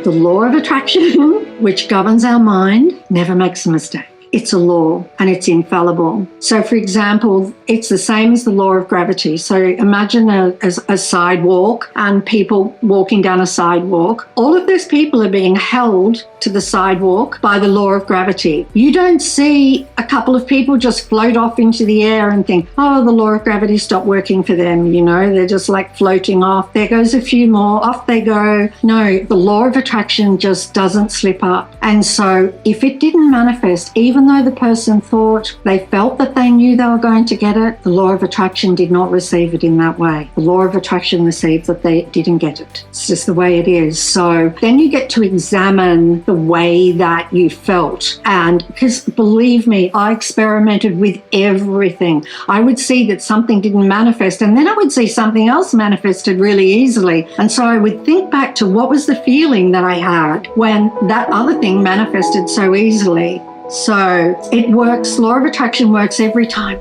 The law of attraction, which governs our mind, never makes a mistake. It's a law and it's infallible. So, for example, it's the same as the law of gravity. So imagine a sidewalk and people walking down a sidewalk. All of those people are being held to the sidewalk by the law of gravity. You don't see a couple of people just float off into the air and think, oh, the law of gravity stopped working for them. You know, they're just like floating off. There goes a few more, off they go. No, the law of attraction just doesn't slip up. And so if it didn't manifest, even though the person thought they felt that they knew they were going to get it, the law of attraction did not receive it in that way. The law of attraction received that they didn't get it. It's just the way it is. So then you get to examine the way that you felt. And because believe me, I experimented with everything. I would see that something didn't manifest, and then I would see something else manifested really easily. And so I would think back to what was the feeling that I had when that other thing manifested so easily. So it works. Law of attraction works every time.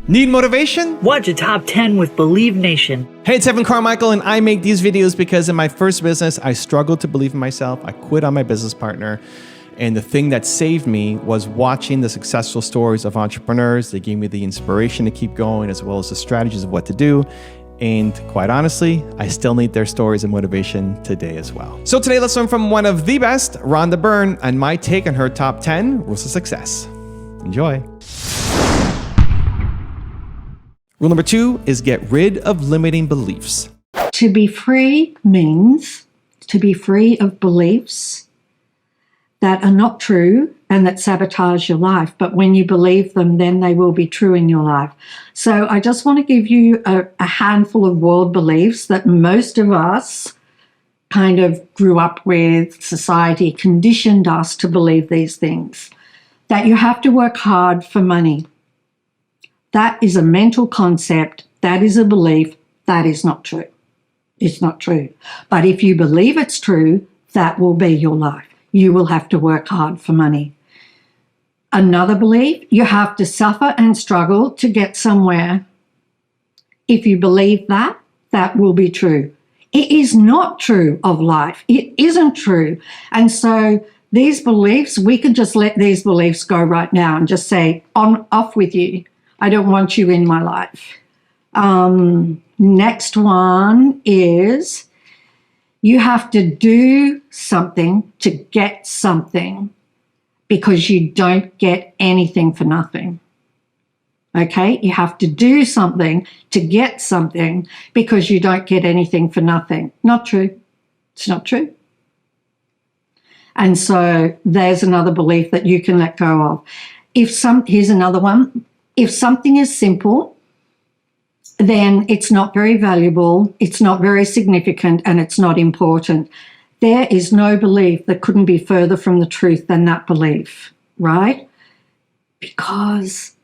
Need motivation? Watch a top 10 with Believe Nation. Hey, it's Evan Carmichael, and I make these videos because in my first business, I struggled to believe in myself. I quit on my business partner. And the thing that saved me was watching the successful stories of entrepreneurs. They gave me the inspiration to keep going, as well as the strategies of what to do. And quite honestly, I still need their stories and motivation today as well. So today, let's learn from one of the best, Rhonda Byrne, and my take on her top 10 rules of success. Enjoy. Rule number 2 is get rid of limiting beliefs. To be free means to be free of beliefs that are not true and that sabotage your life. But when you believe them, then they will be true in your life. So I just want to give you a handful of world beliefs that most of us kind of grew up with. Society conditioned us to believe these things. That you have to work hard for money. That is a mental concept. That is a belief. That is not true. It's not true. But if you believe it's true, that will be your life. You will have to work hard for money. Another belief, you have to suffer and struggle to get somewhere. If you believe that, that will be true. It is not true of life. It isn't true. And so these beliefs, we can just let these beliefs go right now and just say, on, off with you. I don't want you in my life. Next one is you have to do something to get something because you don't get anything for nothing. Okay? You have to do something to get something because you don't get anything for nothing. Not true. It's not true. And so there's another belief that you can let go of. Here's another one. If something is simple, then it's not very valuable, it's not very significant, and it's not important. There is no belief that couldn't be further from the truth than that belief, right? Because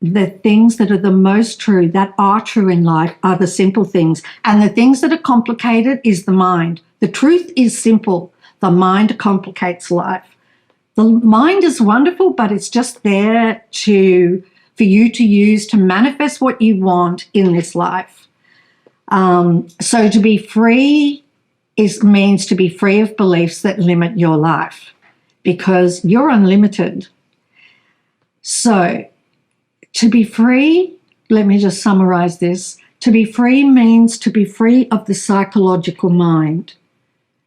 the things that are the most true, that are true in life, are the simple things. And the things that are complicated is the mind. The truth is simple. The mind complicates life. The mind is wonderful, but it's just there for you to use to manifest what you want in this life. So to be free means to be free of beliefs that limit your life because you're unlimited. So to be free, let me just summarize this. To be free means to be free of the psychological mind.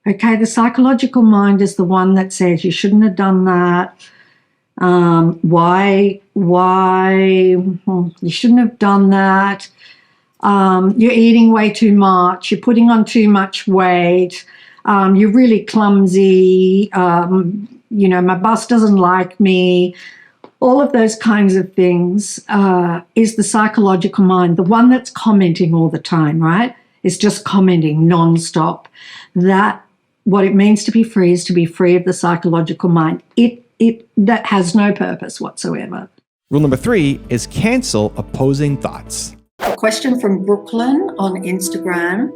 Okay, the psychological mind is the one that says you shouldn't have done that. Why you shouldn't have done that. You're eating way too much. You're putting on too much weight. You're really clumsy. My boss doesn't like me. All of those kinds of things is the psychological mind, the one that's commenting all the time, right? It's just commenting nonstop. What it means to be free is to be free of the psychological mind. That has no purpose whatsoever. Rule number 3 is cancel opposing thoughts. A question from Brooklyn on Instagram.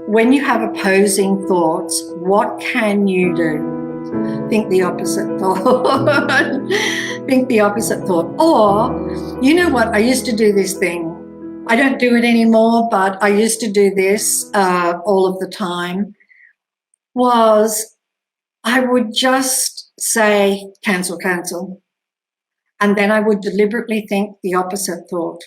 When you have opposing thoughts, what can you do? Think the opposite thought. Think the opposite thought. Or, you know what, I used to do this thing. I don't do it anymore, but I used to do this all of the time. was I would just say, cancel, cancel. And then I would deliberately think the opposite thought.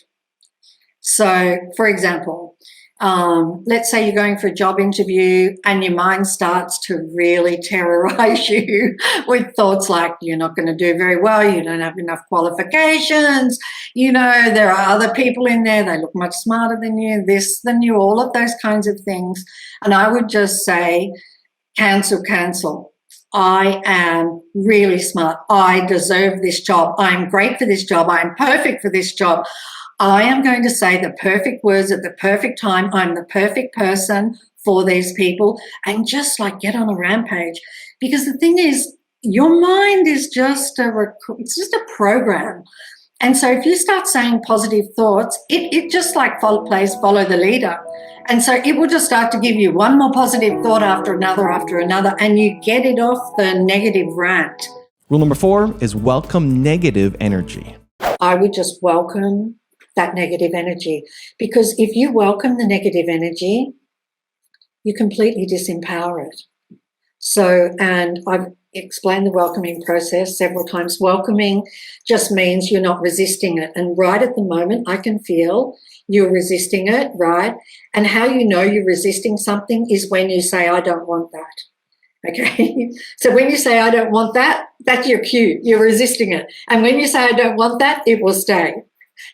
So, for example, let's say you're going for a job interview and your mind starts to really terrorize you with thoughts like you're not going to do very well, you don't have enough qualifications, there are other people in there, they look much smarter than you, this than you, all of those kinds of things. And I would just say, cancel, cancel. I am really smart. I deserve this job. I'm great for this job. I'm perfect for this job. I am going to say the perfect words at the perfect time. I'm the perfect person for these people, and just like get on a rampage. Because the thing is, your mind is just it's just a program. And so if you start saying positive thoughts, it just like plays follow the leader. And so it will just start to give you one more positive thought after another, and you get it off the negative rant. Rule number 4 is welcome negative energy. I would just welcome that negative energy, because if you welcome the negative energy, you completely disempower it. So, and I've explained the welcoming process several times. Welcoming just means you're not resisting it. And right at the moment, I can feel you're resisting it, right? And how you know you're resisting something is when you say, I don't want that. Okay. So when you say, I don't want that, that's your cue. You're resisting it. And when you say, I don't want that, it will stay,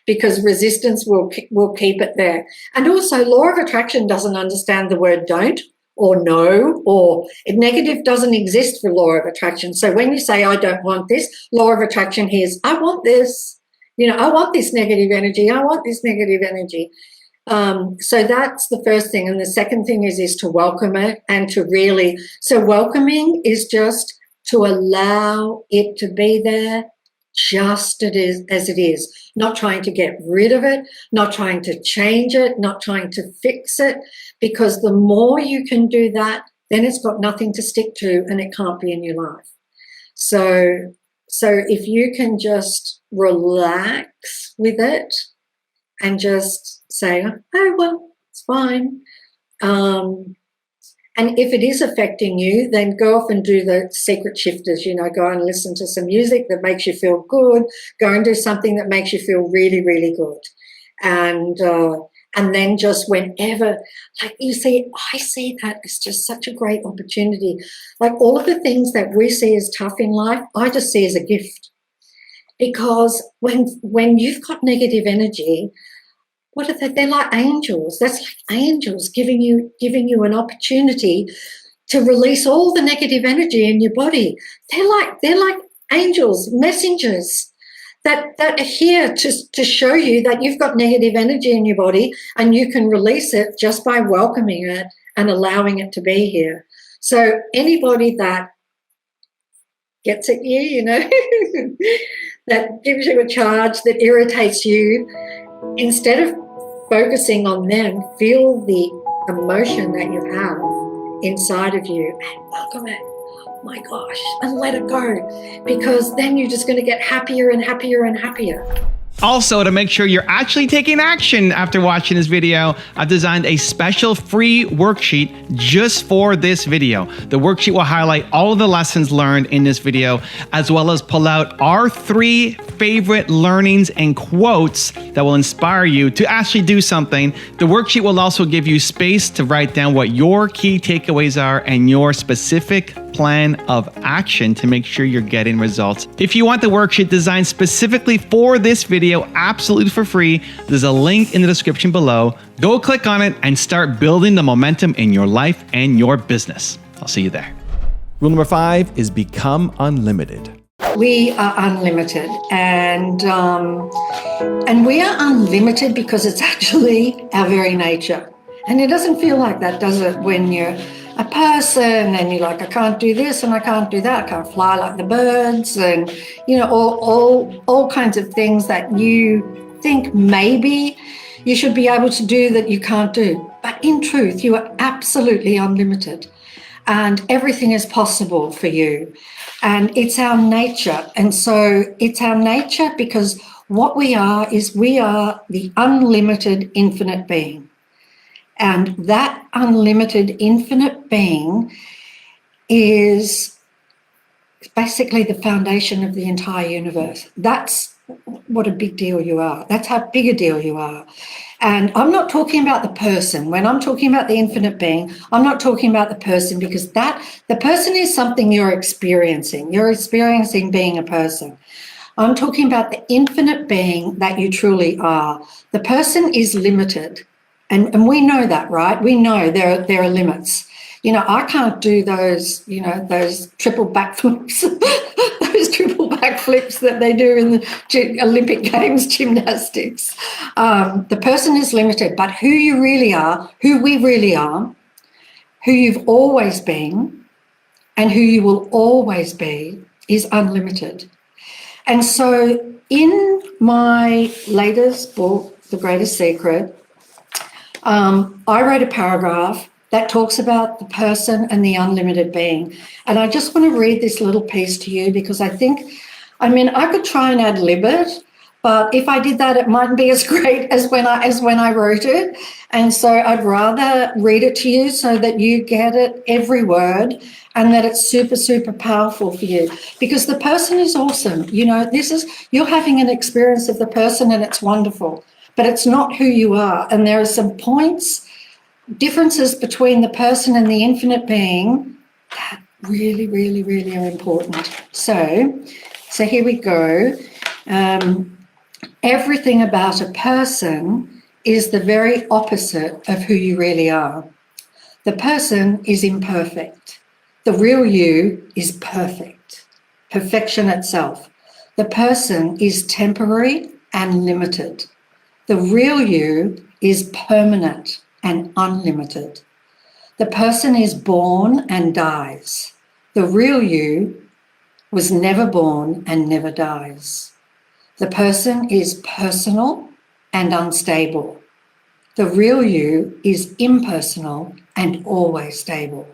because resistance will keep it there. And also, law of attraction doesn't understand the word don't or no, or negative doesn't exist for law of attraction. So when you say, I don't want this, law of attraction hears, I want this. I want this negative energy. I want this negative energy. So that's the first thing. And the second thing is to welcome it and to really, so welcoming is just to allow it to be there just as it is, not trying to get rid of it, not trying to change it, not trying to fix it, because the more you can do that, then it's got nothing to stick to and it can't be in your life. So if you can just relax with it and just say, oh, well, it's fine. And if it is affecting you, then go off and do the secret shifters, go and listen to some music that makes you feel good, go and do something that makes you feel really, really good. And then just whenever, like you see, I see that as just such a great opportunity. Like all of the things that we see as tough in life, I just see as a gift. Because when you've got negative energy, what are they? They're like angels. That's like angels giving you an opportunity to release all the negative energy in your body. They're like angels, messengers that are here to show you that you've got negative energy in your body and you can release it just by welcoming it and allowing it to be here. So anybody that gets at you, that gives you a charge, that irritates you, instead of focusing on them, feel the emotion that you have inside of you and welcome it. Oh my gosh, and let it go, because then you're just going to get happier and happier and happier. Also, to make sure you're actually taking action after watching this video, I've designed a special free worksheet just for this video. The worksheet will highlight all of the lessons learned in this video, as well as pull out our 3 favorite learnings and quotes that will inspire you to actually do something. The worksheet will also give you space to write down what your key takeaways are and your specific plan of action to make sure you're getting results. If you want the worksheet designed specifically for this video, absolutely for free, there's a link in the description below. Go click on it and start building the momentum in your life and your business. I'll see you there. Rule number 5 is become unlimited. We are unlimited, and we are unlimited because it's actually our very nature. And it doesn't feel like that, does it, when you're a person and you're like, I can't do this and I can't do that, I can't fly like the birds, and all kinds of things that you think maybe you should be able to do that you can't do. But in truth, you are absolutely unlimited, and everything is possible for you. And it's our nature. And so it's our nature because what we are is we are the unlimited infinite being. And that unlimited infinite being is basically the foundation of the entire universe. That's what a big deal you are. That's how big a deal you are. And I'm not talking about the person. When I'm talking about the infinite being, I'm not talking about the person, because the person is something you're experiencing. You're experiencing being a person. I'm talking about the infinite being that you truly are. The person is limited. And we know that, right? We know there are limits. I can't do those triple backflips, those triple backflips that they do in the Olympic Games gymnastics. The person is limited, but who you really are, who we really are, who you've always been, and who you will always be is unlimited. And so in my latest book, The Greatest Secret, I wrote a paragraph that talks about the person and the unlimited being. And I just want to read this little piece to you, because I could try and ad lib it, but if I did that, it mightn't be as great as when I wrote it. And so I'd rather read it to you so that you get it, every word, and that it's super, super powerful for you. Because the person is awesome. You're having an experience of the person, and it's wonderful, but it's not who you are. And there are some differences between the person and the infinite being that really, really, really are important. So here we go. Everything about a person is the very opposite of who you really are. The person is imperfect. The real you is perfect, perfection itself. The person is temporary and limited. The real you is permanent and unlimited. The person is born and dies. The real you was never born and never dies. The person is personal and unstable. The real you is impersonal and always stable.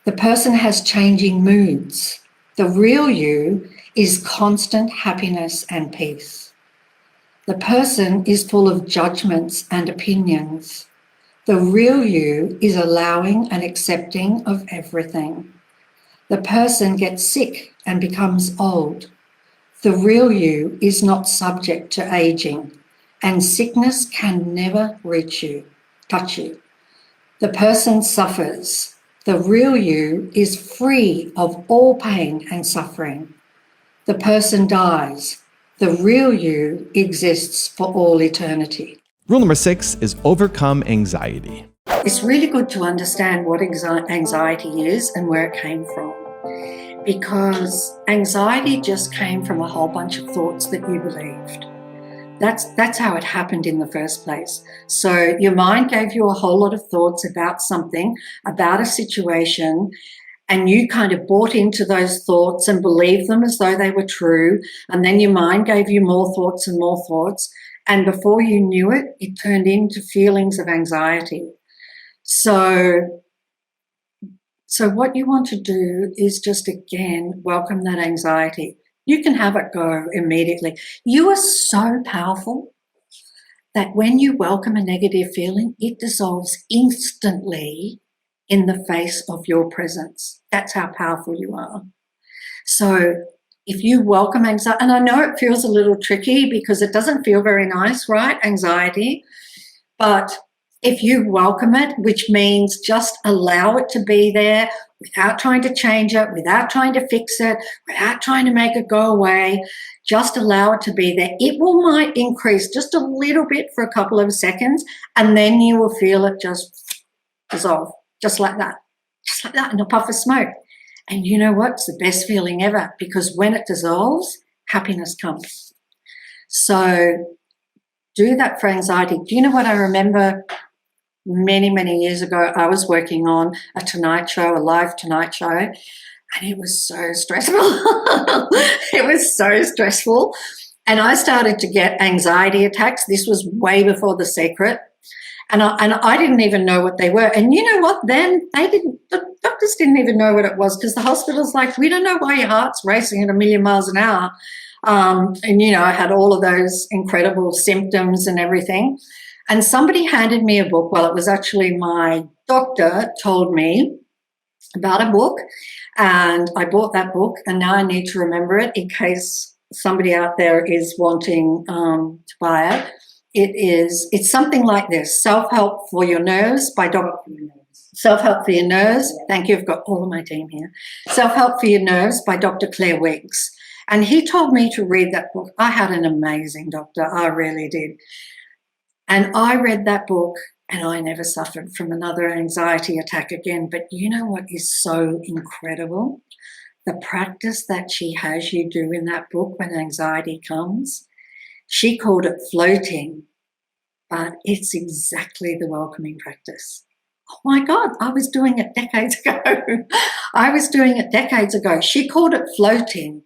The person has changing moods. The real you is constant happiness and peace. The person is full of judgments and opinions. The real you is allowing and accepting of everything. The person gets sick and becomes old. The real you is not subject to aging, and sickness can never touch you. The person suffers. The real you is free of all pain and suffering. The person dies. The real you exists for all eternity. Rule number 6 is overcome anxiety. It's really good to understand what anxiety is and where it came from, because anxiety just came from a whole bunch of thoughts that you believed. That's how it happened in the first place. So your mind gave you a whole lot of thoughts about something, about a situation, and you kind of bought into those thoughts and believed them as though they were true. And then your mind gave you more thoughts and more thoughts. And before you knew it, it turned into feelings of anxiety. So what you want to do is just, again, welcome that anxiety. You can have it go immediately. You are so powerful that when you welcome a negative feeling, it dissolves instantly in the face of your presence. That's how powerful you are. So if you welcome anxiety, and I know it feels a little tricky because it doesn't feel very nice, right? Anxiety. But if you welcome it, which means just allow it to be there without trying to change it, without trying to fix it, without trying to make it go away, just allow it to be there. It might increase just a little bit for a couple of seconds, and then you will feel it just dissolve, just like that in a puff of smoke. And you know what? It's the best feeling ever, because when it dissolves, happiness comes. So do that for anxiety. Do you know what I remember many, many years ago? I was working on a live Tonight Show, and it was so stressful. It was so stressful. And I started to get anxiety attacks. This was way before The Secret. And I didn't even know what they were. And you know what? Then the doctors didn't even know what it was, because the hospital's like, we don't know why your heart's racing at 1,000,000 miles an hour. And, I had all of those incredible symptoms and everything. And somebody handed me a book. Well, it was actually my doctor told me about a book, and I bought that book, and now I need to remember it in case somebody out there is wanting to buy it. It's something like this: Self-Help for Your Nerves by Dr. Self-Help for Your Nerves. Thank you. I've got all of my team here. Self-Help for Your Nerves by Dr. Claire Wiggs. And he told me to read that book. I had an amazing doctor. I really did. And I read that book, and I never suffered from another anxiety attack again. But you know what is so incredible? The practice that she has you do in that book when anxiety comes. She called it floating, but it's exactly the welcoming practice. Oh my God, I was doing it decades ago. She called it floating.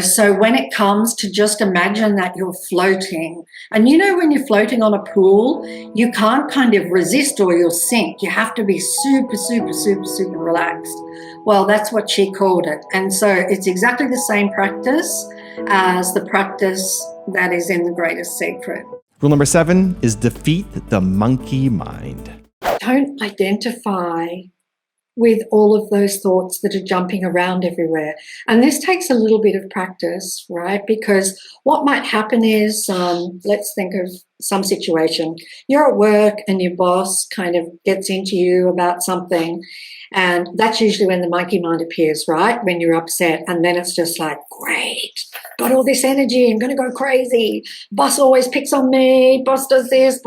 So when it comes to just imagine that you're floating, and when you're floating on a pool, you can't kind of resist or you'll sink. You have to be super, super, super, super relaxed. Well, that's what she called it. And so it's exactly the same practice as the practice that is in The Greatest Secret. Rule number 7 is defeat the monkey mind. Don't identify with all of those thoughts that are jumping around everywhere. And this takes a little bit of practice, right? Because what might happen is, let's think of some situation. You're at work and your boss kind of gets into you about something. And that's usually when the monkey mind appears, right? When you're upset. And then it's just like, great, got all this energy, I'm going to go crazy. Boss always picks on me. Boss does this,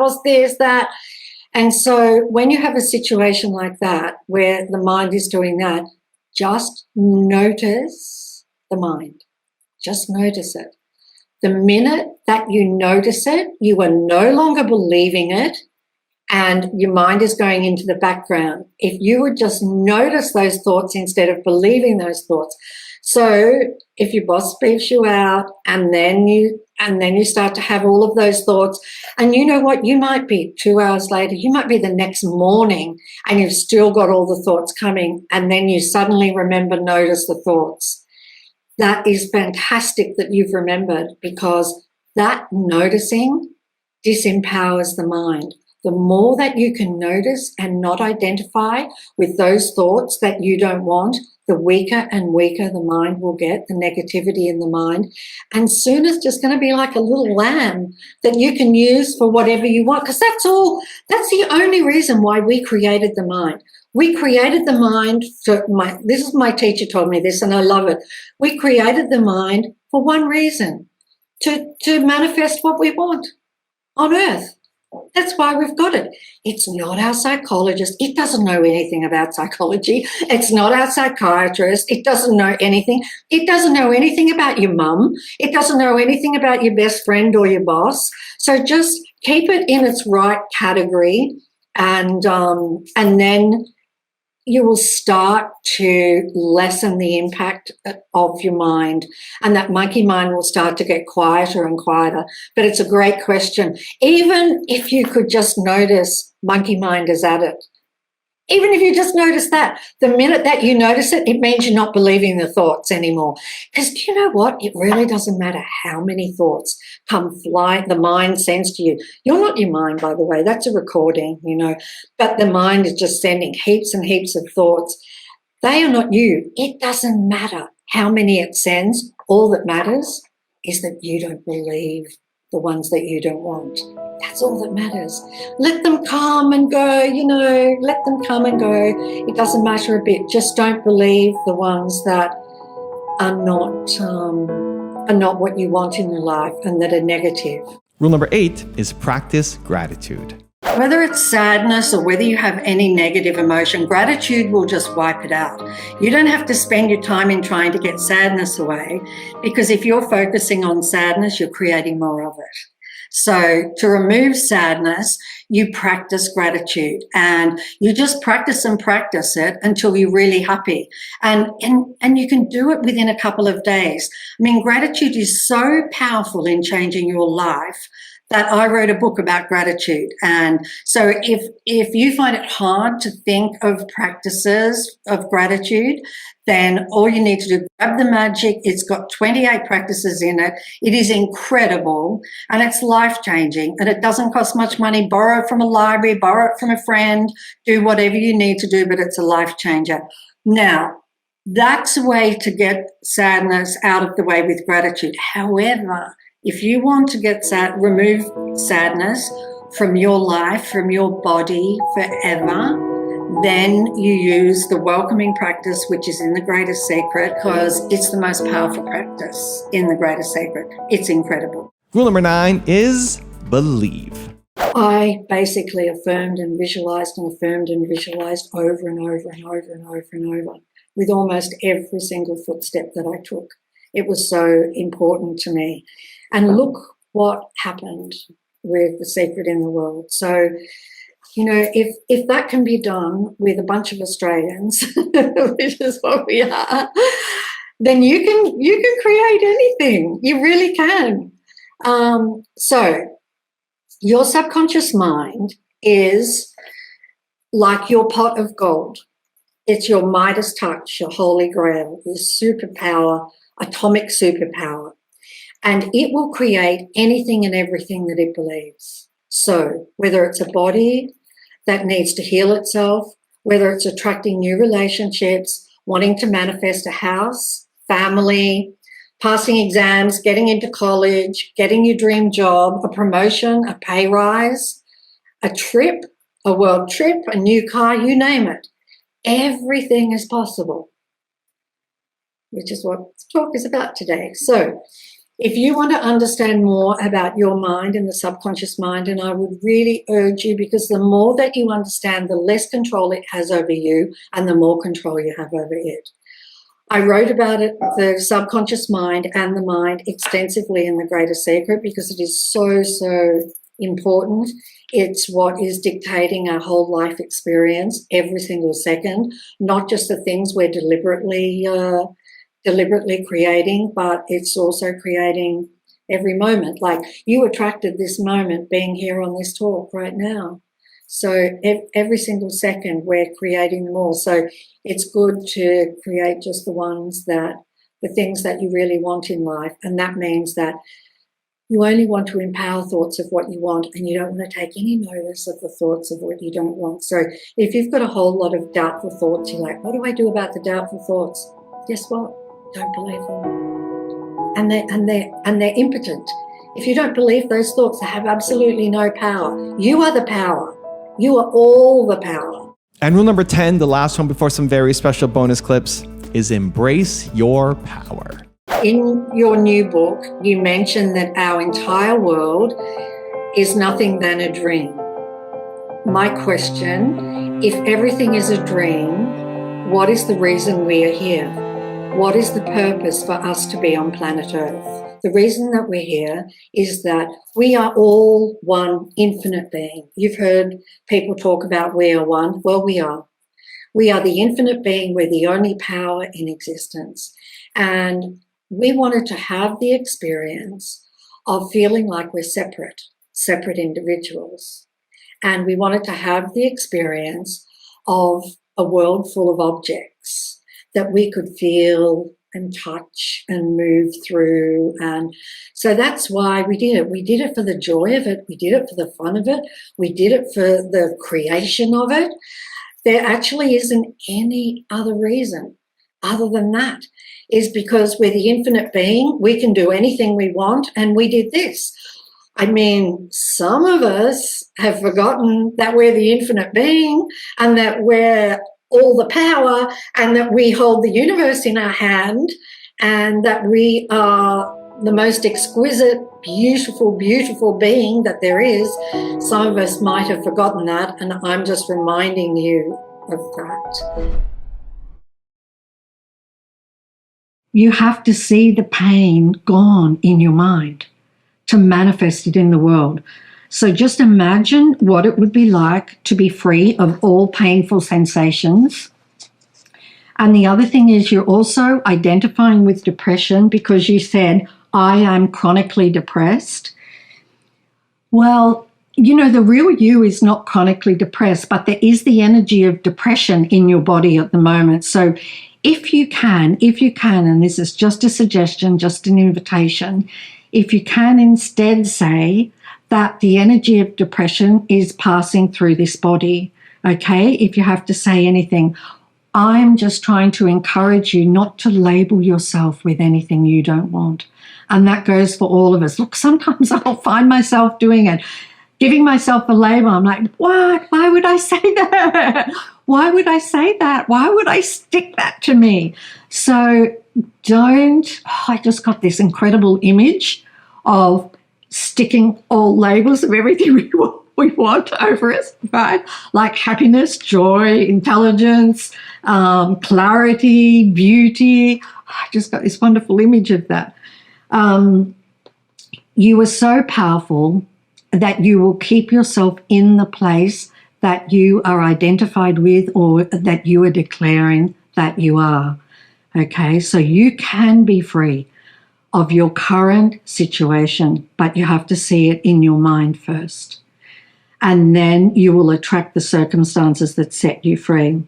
that. And so when you have a situation like that, where the mind is doing that, just notice the mind. Just notice it. The minute that you notice it, you are no longer believing it, and your mind is going into the background. If you would just notice those thoughts instead of believing those thoughts. So if your boss beeps you out, and then you start to have all of those thoughts, and you know what, you might be 2 hours later, you might be the next morning, and you've still got all the thoughts coming, and then you suddenly notice the thoughts. That is fantastic that you've remembered, because that noticing disempowers the mind. The more that you can notice and not identify with those thoughts that you don't want, the weaker and weaker the mind will get, the negativity in the mind. And soon it's just going to be like a little lamb that you can use for whatever you want, because that's the only reason why we created the mind. We created the mind this is my teacher told me this, and I love it. We created the mind for one reason, to manifest what we want on earth. That's why we've got it. It's not our psychologist. It doesn't know anything about psychology. It's not our psychiatrist. It doesn't know anything. It doesn't know anything about your mum. It doesn't know anything about your best friend or your boss. So just keep it in its right category, and then you will start to lessen the impact of your mind, and that monkey mind will start to get quieter and quieter. But it's a great question. Even if you could just notice monkey mind is at it, even if you just notice that, the minute that you notice it, it means you're not believing the thoughts anymore. Because do you know what? It really doesn't matter how many thoughts come flying, the mind sends to you. You're not your mind, by the way. That's a recording, But the mind is just sending heaps and heaps of thoughts. They are not you. It doesn't matter how many it sends. All that matters is that you don't believe the ones that you don't want. That's all that matters. Let them come and go, let them come and go. It doesn't matter a bit. Just don't believe the ones that are not what you want in your life and that are negative. Rule number 8 is practice gratitude. Whether it's sadness or whether you have any negative emotion, gratitude will just wipe it out. You don't have to spend your time in trying to get sadness away, because if you're focusing on sadness, you're creating more of it. So to remove sadness, you practice gratitude, and you just practice and practice it until you're really happy. And you can do it within a couple of days. I mean, gratitude is so powerful in changing your life that I wrote a book about gratitude. And so if you find it hard to think of practices of gratitude, then all you need to do, grab the magic. It's got 28 practices in it. It is incredible and it's life-changing, and it doesn't cost much money. Borrow it from a library, borrow it from a friend, do whatever you need to do, but it's a life changer. Now, that's a way to get sadness out of the way with gratitude. However, if you want to get remove sadness from your life, from your body forever, then you use the welcoming practice, which is in the Greatest Secret, because it's the most powerful practice in the Greatest Secret. It's incredible. Rule number 9 is believe. I basically affirmed and visualized over and over and over and over and over with almost every single footstep that I took. It was so important to me. And look what happened with The Secret in the World. So, you know, if that can be done with a bunch of Australians, which is what we are, then you can create anything. You really can. So your subconscious mind is like your pot of gold. It's your Midas touch, your holy grail, your superpower, atomic superpower. And it will create anything and everything that it believes. So whether it's a body that needs to heal itself, whether it's attracting new relationships, wanting to manifest a house, family, passing exams, getting into college, getting your dream job, a promotion, a pay rise, a trip, a world trip, a new car, you name it. Everything is possible, which is what this talk is about today. So if you want to understand more about your mind and the subconscious mind, and I would really urge you, because the more that you understand, the less control it has over you and the more control you have over it. I wrote about it, the subconscious mind and the mind, extensively in The Greatest Secret, because it is so, so important. It's what is dictating our whole life experience every single second, not just the things we're deliberately creating, but it's also creating every moment. Like you attracted this moment being here on this talk right now. So every single second we're creating more. So it's good to create just the things that you really want in life. And that means that you only want to empower thoughts of what you want, and you don't want to take any notice of the thoughts of what you don't want. So if you've got a whole lot of doubtful thoughts, you're like, what do I do about the doubtful thoughts? Guess what? Don't believe them. And they're impotent. If you don't believe those thoughts, they have absolutely no power. You are the power. You are all the power. And rule number 10, the last one before some very special bonus clips, is embrace your power. In your new book, you mentioned that our entire world is nothing than a dream. My question, if everything is a dream, what is the reason we are here? What is the purpose for us to be on planet Earth? The reason that we're here is that we are all one infinite being. You've heard people talk about we are one. Well, we are. We are the infinite being. We're the only power in existence. And we wanted to have the experience of feeling like we're separate individuals. And we wanted to have the experience of a world full of objects that we could feel and touch and move through. And so that's why we did it. We did it for the joy of it. We did it for the fun of it. We did it for the creation of it. There actually isn't any other reason other than that. Is because we're the infinite being. We can do anything we want, and we did this. I mean, some of us have forgotten that we're the infinite being and that we're all the power and that we hold the universe in our hand and that we are the most exquisite, beautiful, beautiful being that there is. Some of us might have forgotten that, and I'm just reminding you of that. You have to see the pain gone in your mind to manifest it in the world. So just imagine what it would be like to be free of all painful sensations. And the other thing is you're also identifying with depression because you said, I am chronically depressed. Well, the real you is not chronically depressed, but there is the energy of depression in your body at the moment. So if you can, and this is just a suggestion, just an invitation, if you can instead say that the energy of depression is passing through this body, okay? If you have to say anything, I'm just trying to encourage you not to label yourself with anything you don't want. And that goes for all of us. Look, sometimes I'll find myself doing it, giving myself a label. I'm like, what? Why would I say that? Why would I say that? Why would I stick that to me? So I just got this incredible image of sticking all labels of everything we want over us, right? Like happiness, joy, intelligence, clarity, beauty. I just got this wonderful image of that. You are so powerful that you will keep yourself in the place that you are identified with or that you are declaring that you are. Okay, so you can be free of your current situation, but you have to see it in your mind first. And then you will attract the circumstances that set you free.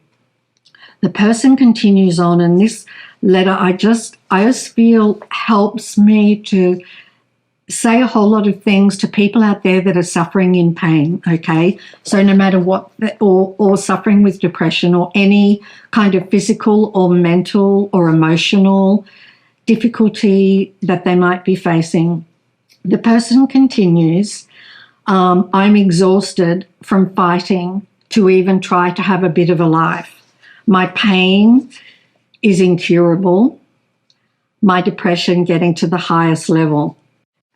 The person continues on, and this letter I just feel helps me to say a whole lot of things to people out there that are suffering in pain, okay? So no matter what, or suffering with depression or any kind of physical or mental or emotional difficulty that they might be facing, the person continues, I'm exhausted from fighting to even try to have a bit of a life. My pain is incurable, my depression getting to the highest level.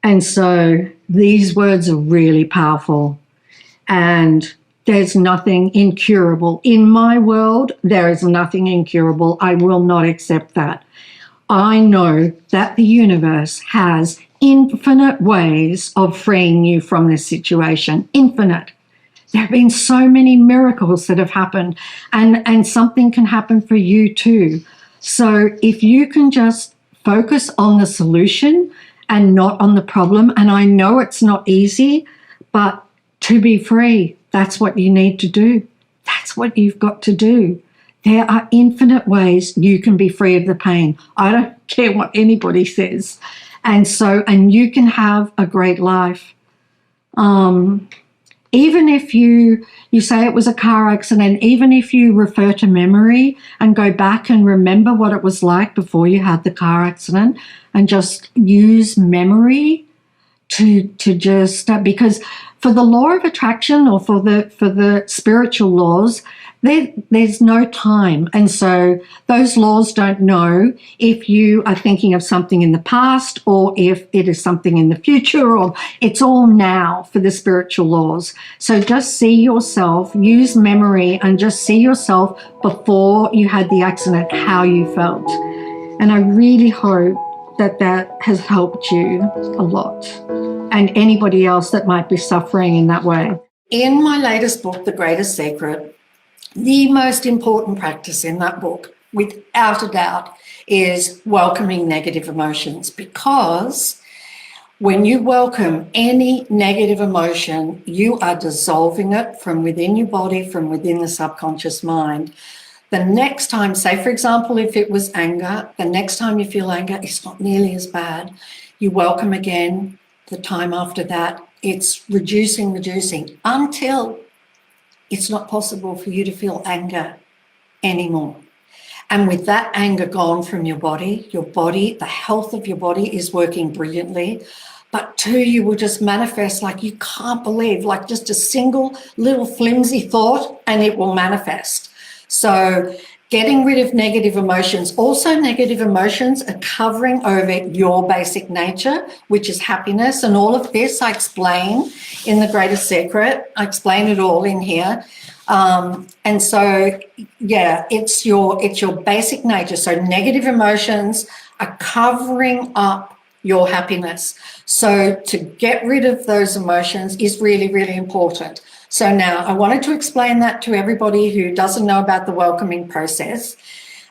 And so these words are really powerful, and there's nothing incurable. In my world, there is nothing incurable. I will not accept that. I know that the universe has infinite ways of freeing you from this situation. Infinite. There have been so many miracles that have happened, and something can happen for you too. So if you can just focus on the solution and not on the problem, and I know it's not easy, but to be free, that's what you need to do. That's what you've got to do. There are infinite ways you can be free of the pain. I don't care what anybody says. And you can have a great life. Even if you say it was a car accident, even if you refer to memory and go back and remember what it was like before you had the car accident, and just use memory to just, because for the law of attraction or for the spiritual laws, there's no time. And so those laws don't know if you are thinking of something in the past or if it is something in the future, or it's all now for the spiritual laws. So just see yourself, use memory, and just see yourself before you had the accident, how you felt. And I really hope that has helped you a lot, and anybody else that might be suffering in that way. In my latest book, The Greatest Secret, the most important practice in that book, without a doubt, is welcoming negative emotions, because when you welcome any negative emotion, you are dissolving it from within your body, from within the subconscious mind. The next time, say for example, if it was anger, the next time you feel anger, it's not nearly as bad. You welcome again. The time after that, it's reducing until it's not possible for you to feel anger anymore. And with that anger gone from your body, the health of your body is working brilliantly. But two, you will just manifest like you can't believe, like just a single little flimsy thought, and it will manifest. So getting rid of negative emotions. Also, negative emotions are covering over your basic nature, which is happiness. And all of this I explain in The Greatest Secret. I explain it all in here. And so, yeah, it's your basic nature. So negative emotions are covering up your happiness. So to get rid of those emotions is really, really important. So now I wanted to explain that to everybody who doesn't know about the welcoming process.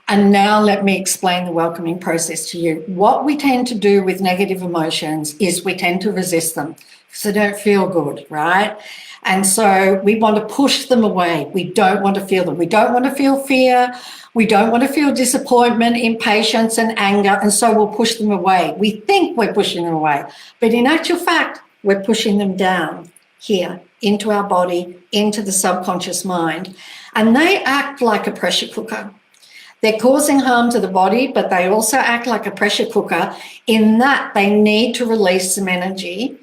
And now let me explain the welcoming process to you. What we tend to do with negative emotions is we tend to resist them. because they don't feel good, right? And so we want to push them away. We don't want to feel them. We don't want to feel fear. We don't want to feel disappointment, impatience, and anger. And so we'll push them away. We think we're pushing them away. But in actual fact, we're pushing them down here into our body, into the subconscious mind. And they act like a pressure cooker. They're causing harm to the body, but they also act like a pressure cooker in that they need to release some energy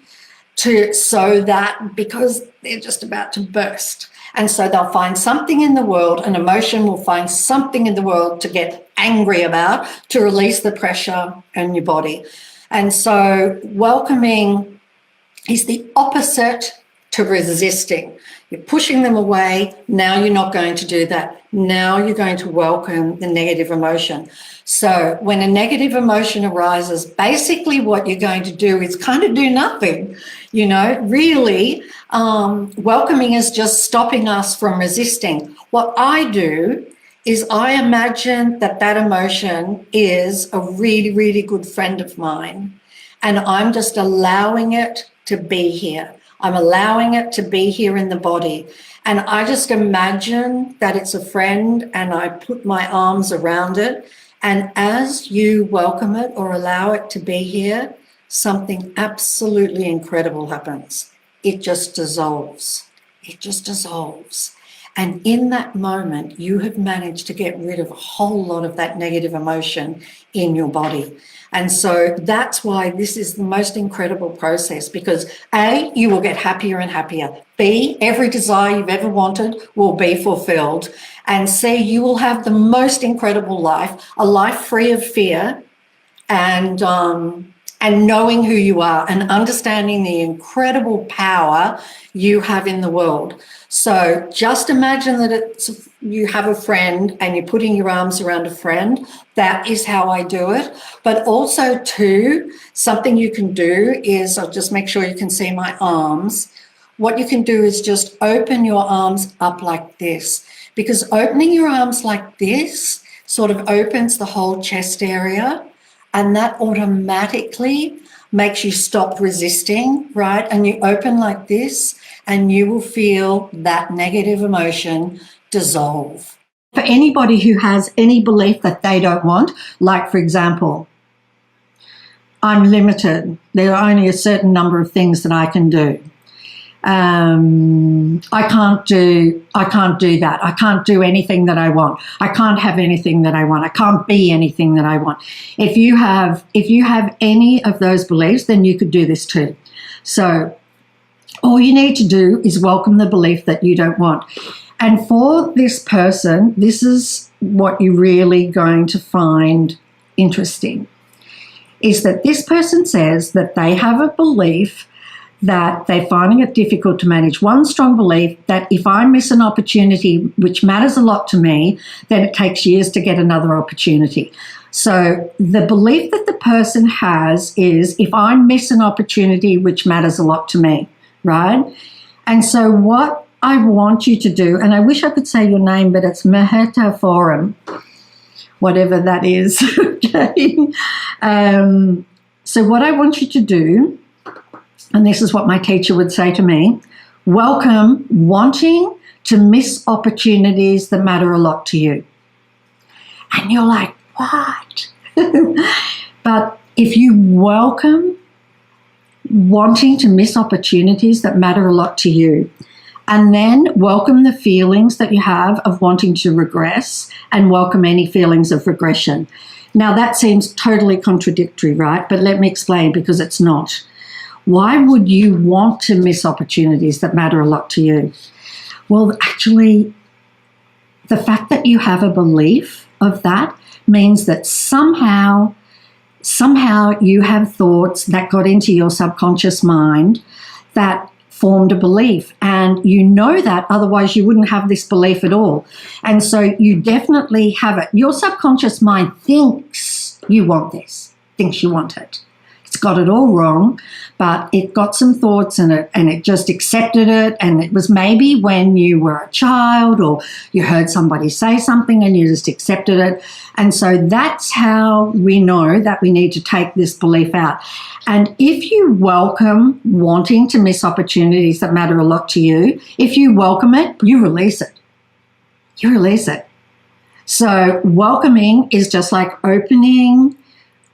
so that because they're just about to burst. And so they'll find something in the world, an emotion will find something in the world to get angry about, to release the pressure in your body. And so welcoming is the opposite to resisting. You're pushing them away. Now you're not going to do that. Now you're going to welcome the negative emotion. So when a negative emotion arises, basically what you're going to do is kind of do nothing. Really, welcoming is just stopping us from resisting. What I do is I imagine that emotion is a really, really good friend of mine, and I'm just allowing it to be here. I'm allowing it to be here in the body. And I just imagine that it's a friend, and I put my arms around it. And as you welcome it or allow it to be here, something absolutely incredible happens. It just dissolves. It just dissolves. And in that moment, you have managed to get rid of a whole lot of that negative emotion in your body. And so that's why this is the most incredible process, because A, you will get happier and happier. B, every desire you've ever wanted will be fulfilled. And C, you will have the most incredible life, a life free of fear, and knowing who you are and understanding the incredible power you have in the world. So just imagine that you have a friend and you're putting your arms around a friend. That is how I do it. But also too, something you can do is, I'll just make sure you can see my arms. What you can do is just open your arms up like this, because opening your arms like this sort of opens the whole chest area, and that automatically makes you stop resisting, right? And you open like this, and you will feel that negative emotion dissolve. For anybody who has any belief that they don't want, like, for example, I'm limited. There are only a certain number of things that I can do. I can't do that. I can't do anything that I want. I can't have anything that I want. I can't be anything that I want. If you have any of those beliefs, then you could do this too. So all you need to do is welcome the belief that you don't want. And for this person, this is what you're really going to find interesting, is that this person says that they have a belief that they're finding it difficult to manage. One strong belief that if I miss an opportunity, which matters a lot to me, then it takes years to get another opportunity. So the belief that the person has is, if I miss an opportunity, which matters a lot to me, right? And so what I want you to do, and I wish I could say your name, but it's Maheta Forum, whatever that is. Okay. So what I want you to do, and this is what my teacher would say to me, welcome wanting to miss opportunities that matter a lot to you. And you're like, what? But if you welcome wanting to miss opportunities that matter a lot to you, and then welcome the feelings that you have of wanting to regress, and welcome any feelings of regression. Now that seems totally contradictory, right? But let me explain, because it's not. Why would you want to miss opportunities that matter a lot to you? Well, actually, the fact that you have a belief of that means that somehow you have thoughts that got into your subconscious mind that formed a belief, and you know that, otherwise you wouldn't have this belief at all. And so you definitely have it. Your subconscious mind thinks you want this, thinks you want it. It's got it all wrong, but it got some thoughts in it and it just accepted it. And it was maybe when you were a child or you heard somebody say something and you just accepted it. And so that's how we know that we need to take this belief out. And if you welcome wanting to miss opportunities that matter a lot to you, if you welcome it, you release it. You release it. So welcoming is just like opening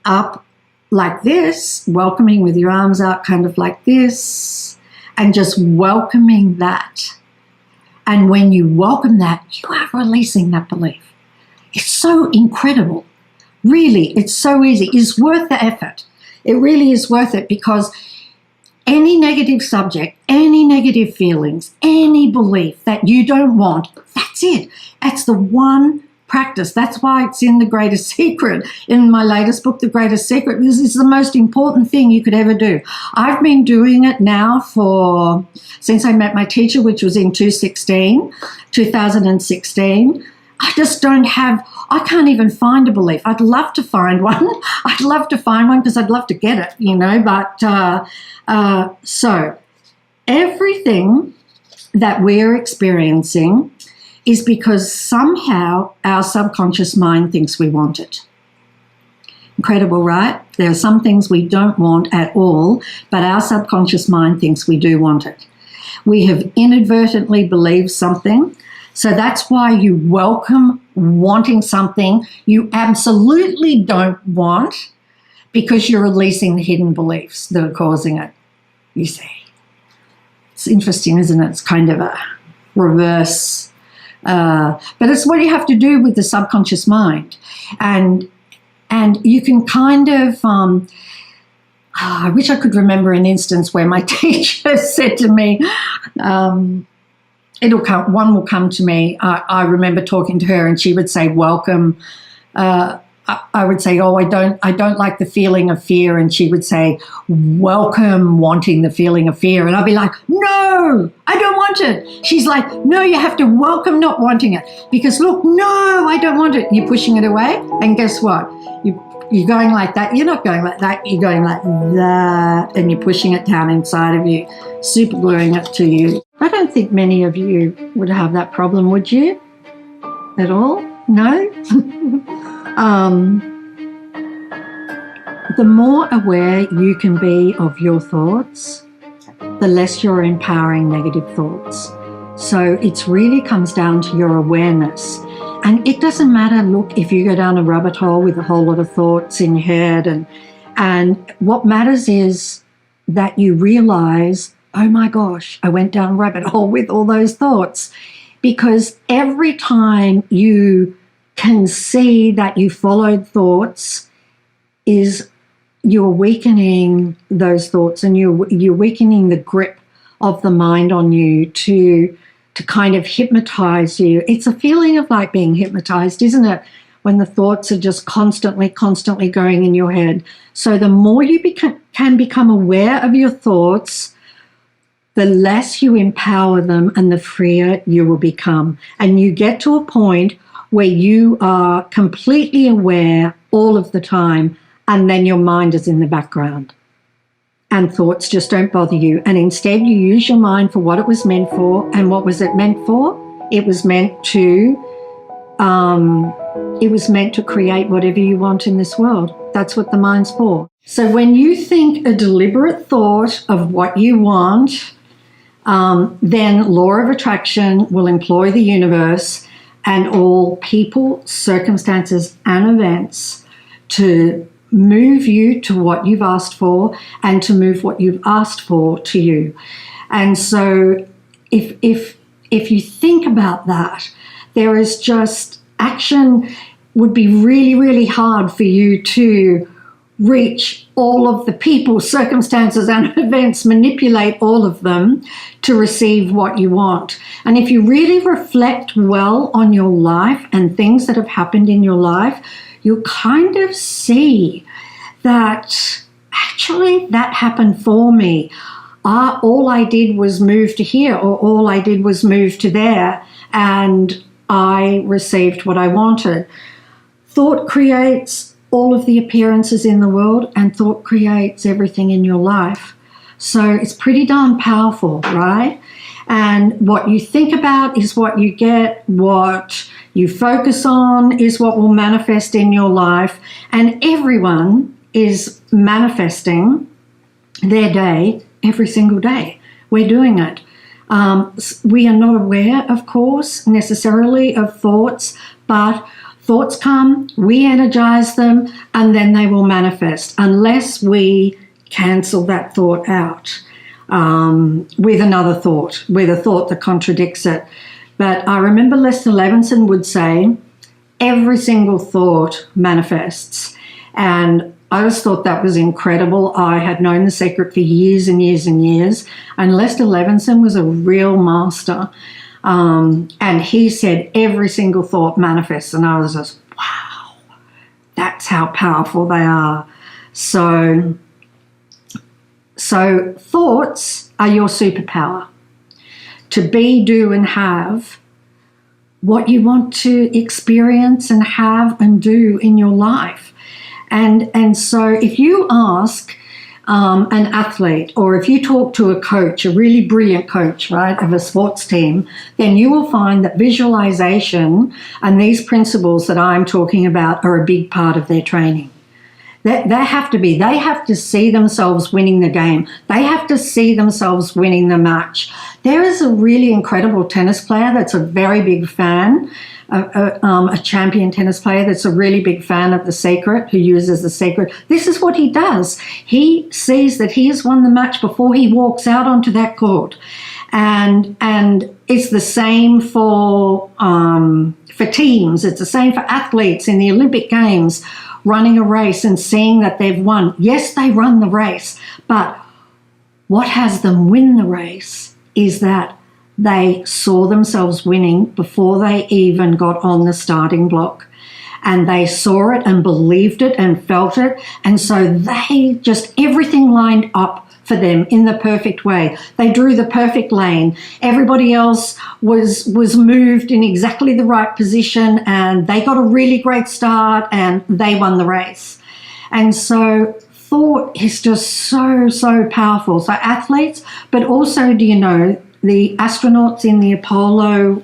up like this, welcoming with your arms out kind of like this, and just welcoming that. And when you welcome that, you are releasing that belief. It's so incredible. Really, it's so easy. It's worth the effort. It really is worth it, because any negative subject, any negative feelings, any belief that you don't want, that's it. That's the one practice. That's why it's in The Greatest Secret, in my latest book, The Greatest Secret, because it's the most important thing you could ever do. I've been doing it now since I met my teacher, which was in 2016. I just I can't even find a belief. I'd love to find one. I'd love to find one because I'd love to get it, but so everything that we're experiencing is because somehow our subconscious mind thinks we want it. Incredible, right? There are some things we don't want at all, but our subconscious mind thinks we do want it. We have inadvertently believed something. So that's why you welcome wanting something you absolutely don't want, because you're releasing the hidden beliefs that are causing it, you see. It's interesting, isn't it? It's kind of a reverse. But it's what you have to do with the subconscious mind. And you can kind of, I wish I could remember an instance where my teacher said to me, one will come to me. I remember talking to her and she would say, welcome. I would say, I don't like the feeling of fear. And she would say, welcome wanting the feeling of fear. And I'd be like, no, I don't want it. She's like, no, you have to welcome not wanting it, because look, no, I don't want it. You're pushing it away. And guess what? You're going like that. You're not going like that. You're going like that. And you're pushing it down inside of you, super gluing it to you. I don't think many of you would have that problem, would you? At all? No? The more aware you can be of your thoughts, the less you're empowering negative thoughts. So it really comes down to your awareness. And it doesn't matter, look, if you go down a rabbit hole with a whole lot of thoughts in your head, and what matters is that you realize, oh my gosh, I went down a rabbit hole with all those thoughts. Because every time you can see that you followed thoughts, is you're weakening those thoughts, and you're weakening the grip of the mind on you to kind of hypnotize you. It's a feeling of like being hypnotized, isn't it? When the thoughts are just constantly going in your head. So the more you can become aware of your thoughts, the less you empower them and the freer you will become. And you get to a point where you are completely aware all of the time, and then your mind is in the background and thoughts just don't bother you. And instead you use your mind for what it was meant for. And what was it meant for? It was meant to create whatever you want in this world. That's what the mind's for. So when you think a deliberate thought of what you want, then law of attraction will employ the universe and all people, circumstances, and events to move you to what you've asked for, and to move what you've asked for to you. And so if you think about that, there is just action would be really, really hard for you to reach all of the people, circumstances, and events, manipulate all of them to receive what you want. And if you really reflect well on your life and things that have happened in your life, you'll kind of see that actually that happened for me. All I did was move to here, or all I did was move to there, and I received what I wanted. Thought creates all of the appearances in the world, and thought creates everything in your life. So it's pretty darn powerful, right? And what you think about is what you get. What you focus on is what will manifest in your life. And everyone is manifesting their day every single day. We're doing it. We are not aware, of course, necessarily of thoughts, but thoughts come, we energize them, and then they will manifest unless we cancel that thought out with another thought, with a thought that contradicts it. But I remember Lester Levinson would say, every single thought manifests. And I just thought that was incredible. I had known the secret for years and years and years. And Lester Levinson was a real master. And he said every single thought manifests. And I was just, wow, that's how powerful they are. So thoughts are your superpower. To be, do, and have what you want to experience and have and do in your life. And so if you ask an athlete, or if you talk to a coach, a really brilliant coach, right, of a sports team, then you will find that visualization and these principles that I'm talking about are a big part of their training. They have to be. They have to see themselves winning the game. They have to see themselves winning the match. There is a really incredible tennis player that's a very big fan, a champion tennis player that's a really big fan of The Secret, who uses The Secret. This is what he does. He sees that he has won the match before he walks out onto that court. And it's the same for teams. It's the same for athletes in the Olympic Games, running a race and seeing that they've won. Yes, they run the race, but what has them win the race is that they saw themselves winning before they even got on the starting block. And they saw it and believed it and felt it. And so they just, everything lined up for them in the perfect way. They drew the perfect lane. Everybody else was moved in exactly the right position, and they got a really great start and they won the race. And so thought is just so powerful. So athletes, but also, do you know, the astronauts in the Apollo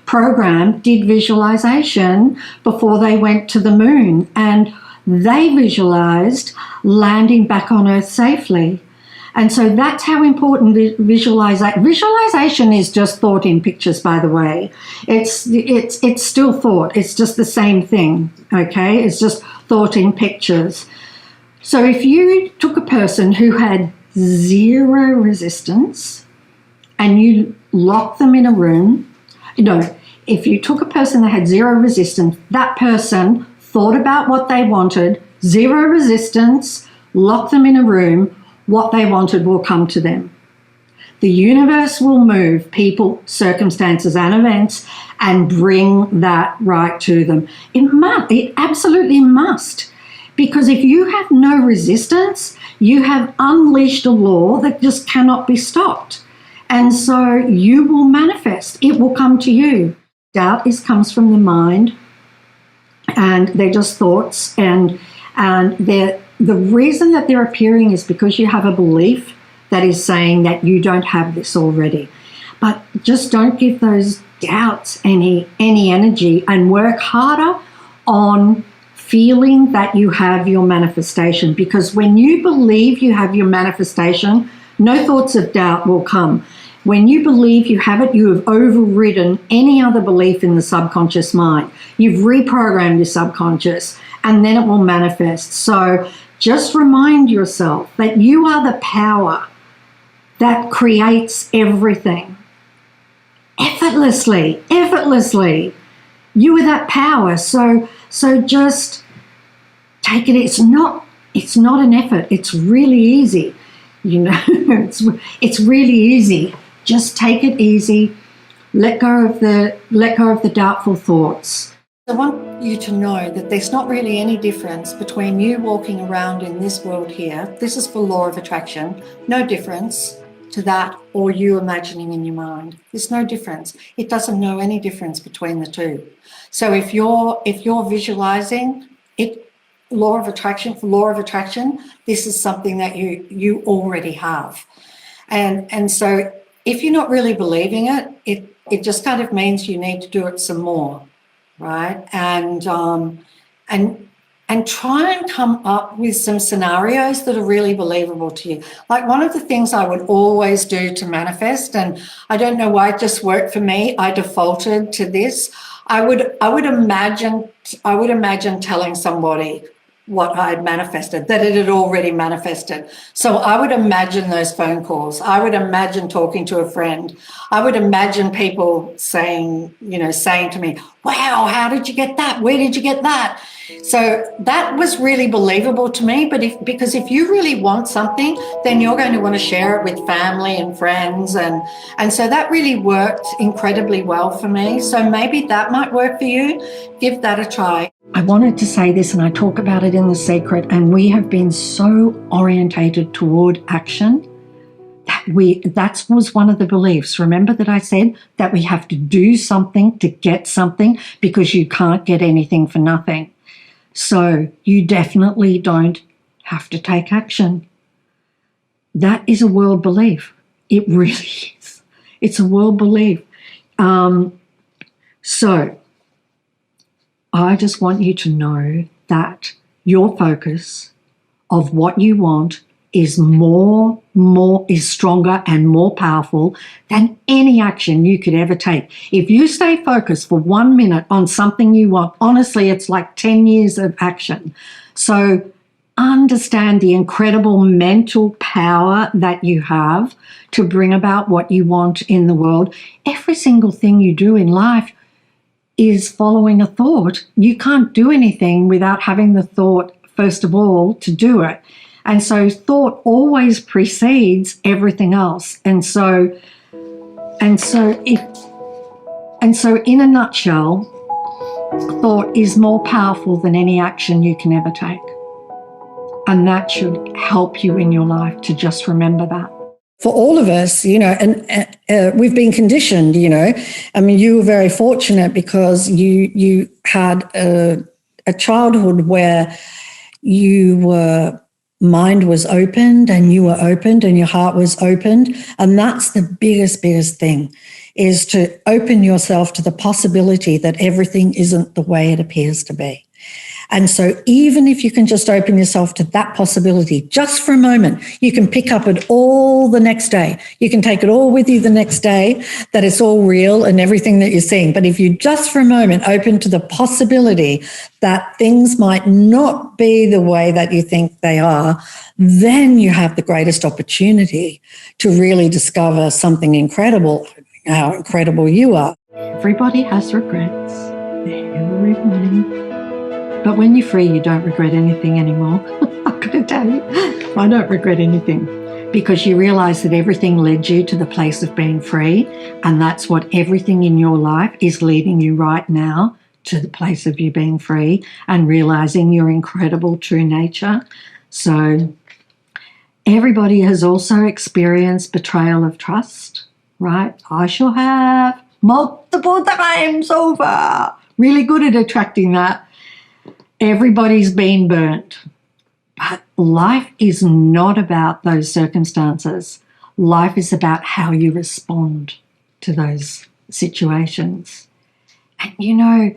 program did visualization before they went to the moon, and they visualized landing back on Earth safely. And so that's how important visualization is. Just thought in pictures, by the way. It's still thought. It's just the same thing, okay? It's just thought in pictures. So if you took a person who had zero resistance and you locked them in a room, if you took a person that had zero resistance, that person thought about what they wanted, zero resistance, locked them in a room, what they wanted will come to them. The universe will move people, circumstances, and events and bring that right to them. It absolutely must. Because if you have no resistance, you have unleashed a law that just cannot be stopped. And so you will manifest. It will come to you. Doubt comes from the mind, and they're just thoughts, and the reason that they're appearing is because you have a belief that is saying that you don't have this already. But just don't give those doubts any energy, and work harder on feeling that you have your manifestation. Because when you believe you have your manifestation, no thoughts of doubt will come. When you believe you have it, you have overridden any other belief in the subconscious mind. You've reprogrammed your subconscious, and then it will manifest. So just remind yourself that you are the power that creates everything. Effortlessly. You are that power. So just take it. It's not an effort. It's really easy. It's really easy. Just take it easy. Let go of the doubtful thoughts. I want you to know that there's not really any difference between you walking around in this world here. This is for law of attraction. No difference to that, or you imagining in your mind. There's no difference. It doesn't know any difference between the two. So if you're visualizing, it law of attraction, for law of attraction, this is something that you already have. And so if you're not really believing it, it just kind of means you need to do it some more, right? And try and come up with some scenarios that are really believable to you. Like one of the things I would always do to manifest, and I don't know why it just worked for me, I defaulted to this. I would imagine telling somebody what I had manifested, that it had already manifested. So I would imagine those phone calls. I would imagine talking to a friend. I would imagine people saying to me, wow, how did you get that? Where did you get that? So that was really believable to me. But because if you really want something, then you're going to want to share it with family and friends. And so that really worked incredibly well for me. So maybe that might work for you. Give that a try. I wanted to say this, and I talk about it in The Secret, and we have been so orientated toward action that was one of the beliefs. Remember that I said that we have to do something to get something, because you can't get anything for nothing. So you definitely don't have to take action. That is a world belief. It really is. It's a world belief. So I just want you to know that your focus of what you want is stronger and more powerful than any action you could ever take. If you stay focused for 1 minute on something you want, honestly, it's like 10 years of action. So understand the incredible mental power that you have to bring about what you want in the world. Every single thing you do in life is following a thought. You can't do anything without having the thought, first of all, to do it. And so thought always precedes everything else. And so in a nutshell, thought is more powerful than any action you can ever take. And that should help you in your life to just remember that. For all of us, and we've been conditioned, I mean, you were very fortunate because you had a childhood where your mind was opened and you were opened and your heart was opened. And that's the biggest thing, is to open yourself to the possibility that everything isn't the way it appears to be. And so even if you can just open yourself to that possibility just for a moment, you can pick up it all the next day. You can take it all with you the next day, that it's all real and everything that you're seeing. But if you just for a moment open to the possibility that things might not be the way that you think they are, then you have the greatest opportunity to really discover something incredible, how incredible you are. Everybody has regrets. Everybody. But when you're free, you don't regret anything anymore. I've got to tell you, I don't regret anything, because you realize that everything led you to the place of being free. And that's what everything in your life is leading you right now, to the place of you being free and realizing your incredible true nature. So everybody has also experienced betrayal of trust, right? I shall have multiple times over. Really good at attracting that. Everybody's been burnt. But life is not about those circumstances. Life is about how you respond to those situations. And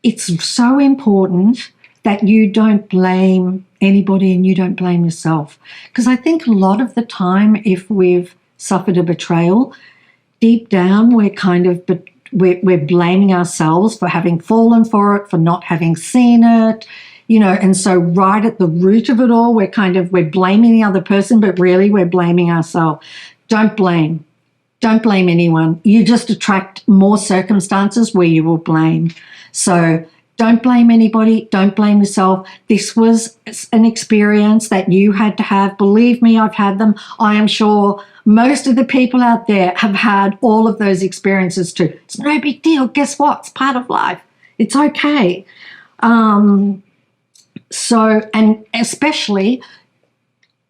it's so important that you don't blame anybody and you don't blame yourself. Because I think a lot of the time, if we've suffered a betrayal, deep down we're blaming ourselves for having fallen for it, for not having seen it, and so right at the root of it all, we're blaming the other person, but really we're blaming ourselves. Don't blame anyone. You just attract more circumstances where you will blame. So don't blame anybody. Don't blame yourself. This was an experience that you had to have. Believe me, I've had them. I am sure most of the people out there have had all of those experiences too. It's no big deal. Guess what? It's part of life. It's okay. And especially,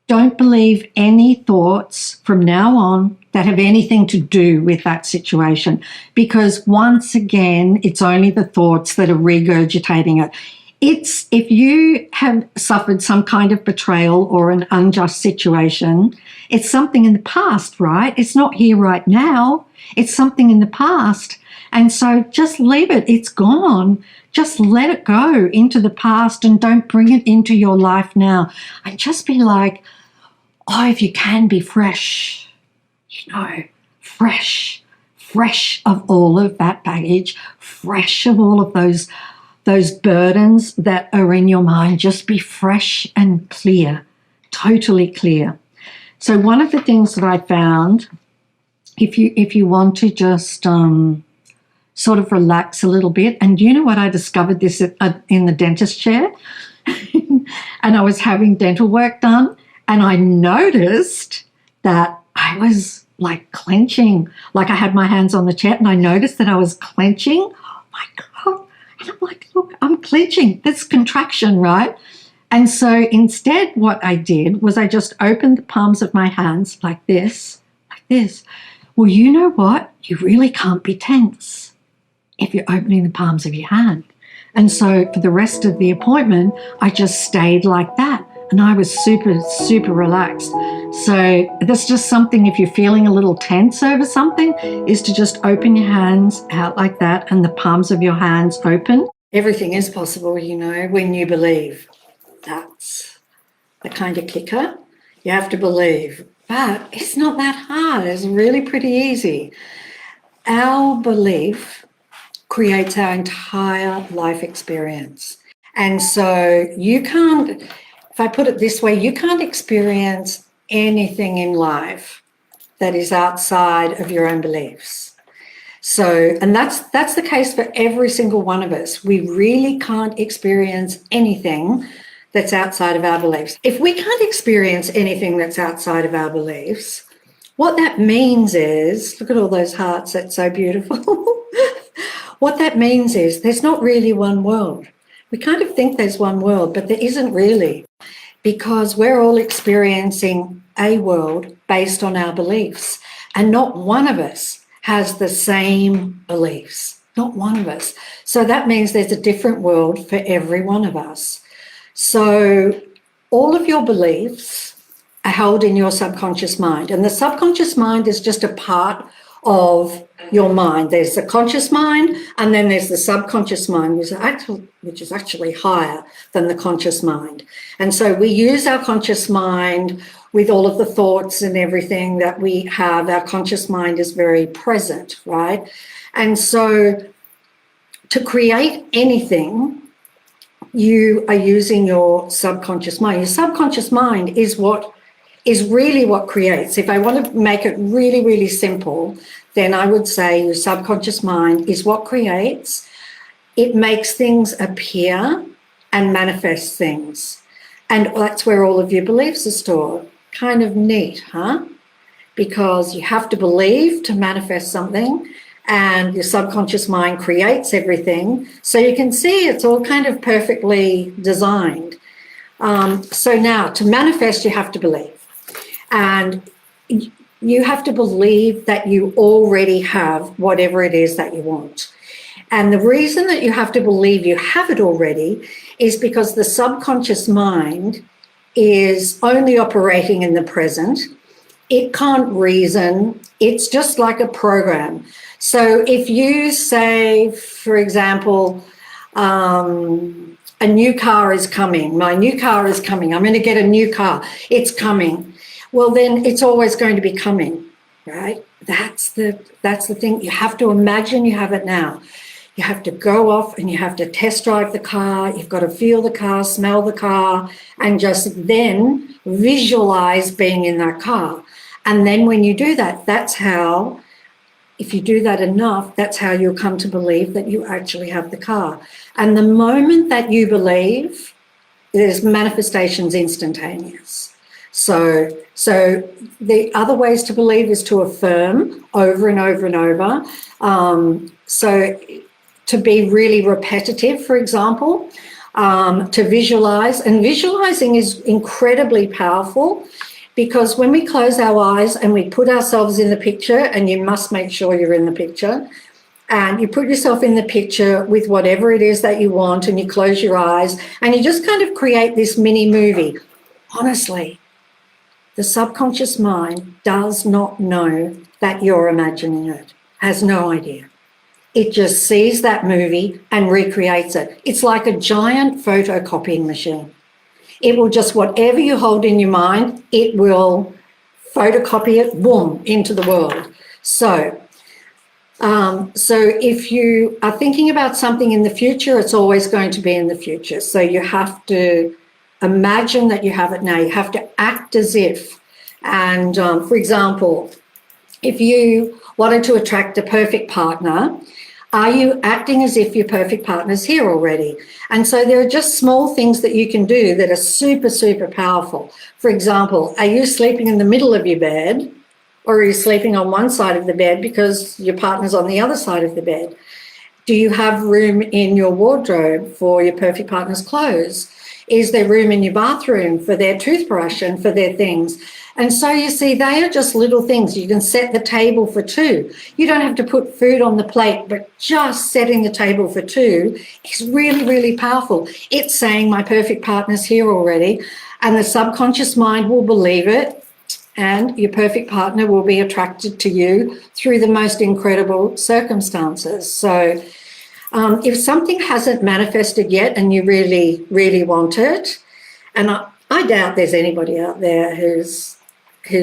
don't believe any thoughts from now on that have anything to do with that situation, because once again, it's only the thoughts that are regurgitating it. It's if you have suffered some kind of betrayal or an unjust situation, it's something in the past, right? It's not here right now. It's something in the past. And so just leave it. It's gone. Just let it go into the past and don't bring it into your life now. And just be like, oh, if you can be fresh, fresh of all of that baggage, fresh of all of those burdens that are in your mind. Just be fresh and clear, totally clear. So one of the things that I found, if you want to just sort of relax a little bit, and you know what, I discovered this in the dentist chair, and I was having dental work done, and I noticed that I was like clenching, like I had my hands on the chair, and I noticed that I was clenching. Oh my God. And I'm like, look, I'm clenching. That's contraction, right? And so instead what I did was I just opened the palms of my hands like this. Well, you know what? You really can't be tense if you're opening the palms of your hand. And so for the rest of the appointment, I just stayed like that. And I was super, super relaxed. So that's just something, if you're feeling a little tense over something, is to just open your hands out like that and the palms of your hands open. Everything is possible, when you believe. That's the kind of kicker. You have to believe. But it's not that hard. It's really pretty easy. Our belief creates our entire life experience. And so you can't, if I put it this way, you can't experience anything in life that is outside of your own beliefs. So, and that's the case for every single one of us. We really can't experience anything that's outside of our beliefs. If we can't experience anything that's outside of our beliefs, what that means is, look at all those hearts, that's so beautiful. What that means is there's not really one world. We kind of think there's one world, but there isn't really, because we're all experiencing a world based on our beliefs, and not one of us has the same beliefs, not one of us. So that means there's a different world for every one of us. So all of your beliefs are held in your subconscious mind, and the subconscious mind is just a part of your mind. There's the conscious mind, and then there's the subconscious mind, which is actually higher than the conscious mind. And so we use our conscious mind with all of the thoughts and everything that we have. Our conscious mind is very present, right? And so to create anything, you are using your subconscious mind. Your subconscious mind is really what creates. If I want to make it really, really simple, then I would say your subconscious mind is what creates. It makes things appear and manifests things. And that's where all of your beliefs are stored. Kind of neat, huh? Because you have to believe to manifest something, and your subconscious mind creates everything. So you can see it's all kind of perfectly designed. So now to manifest, you have to believe. And you have to believe that you already have whatever it is that you want. And the reason that you have to believe you have it already is because the subconscious mind is only operating in the present. It can't reason. It's just like a program. So if you say, for example, a new car is coming, my new car is coming, I'm going to get a new car, it's coming. Well, then it's always going to be coming, right? That's the thing. You have to imagine you have it now. You have to go off and you have to test drive the car. You've got to feel the car, smell the car, and just then visualize being in that car. And then when you do that, that's how, if you do that enough, that's how you'll come to believe that you actually have the car. And the moment that you believe, there's manifestations instantaneous. So the other ways to believe is to affirm over and over and over. So to be really repetitive, for example, to visualize. And visualizing is incredibly powerful, because when we close our eyes and we put ourselves in the picture, and you must make sure you're in the picture, and you put yourself in the picture with whatever it is that you want, and you close your eyes and you just kind of create this mini movie. Honestly, the subconscious mind does not know that you're imagining it, has no idea. It just sees that movie and recreates it. It's like a giant photocopying machine. It will just, whatever you hold in your mind, it will photocopy it, boom, into the world. So if you are thinking about something in the future, it's always going to be in the future. So you have to imagine that you have it now. You have to act as if. And for example, if you wanted to attract a perfect partner, are you acting as if your perfect partner's here already? And so there are just small things that you can do that are super, super powerful. For example, are you sleeping in the middle of your bed, or are you sleeping on one side of the bed because your partner's on the other side of the bed? Do you have room in your wardrobe for your perfect partner's clothes? Is there room in your bathroom for their toothbrush and for their things? And so you see, they are just little things. You can set the table for two. You don't have to put food on the plate, but just setting the table for two is really, really powerful. It's saying my perfect partner's here already, and the subconscious mind will believe it, and your perfect partner will be attracted to you through the most incredible circumstances. So if something hasn't manifested yet and you really, really want it, and I doubt there's anybody out there who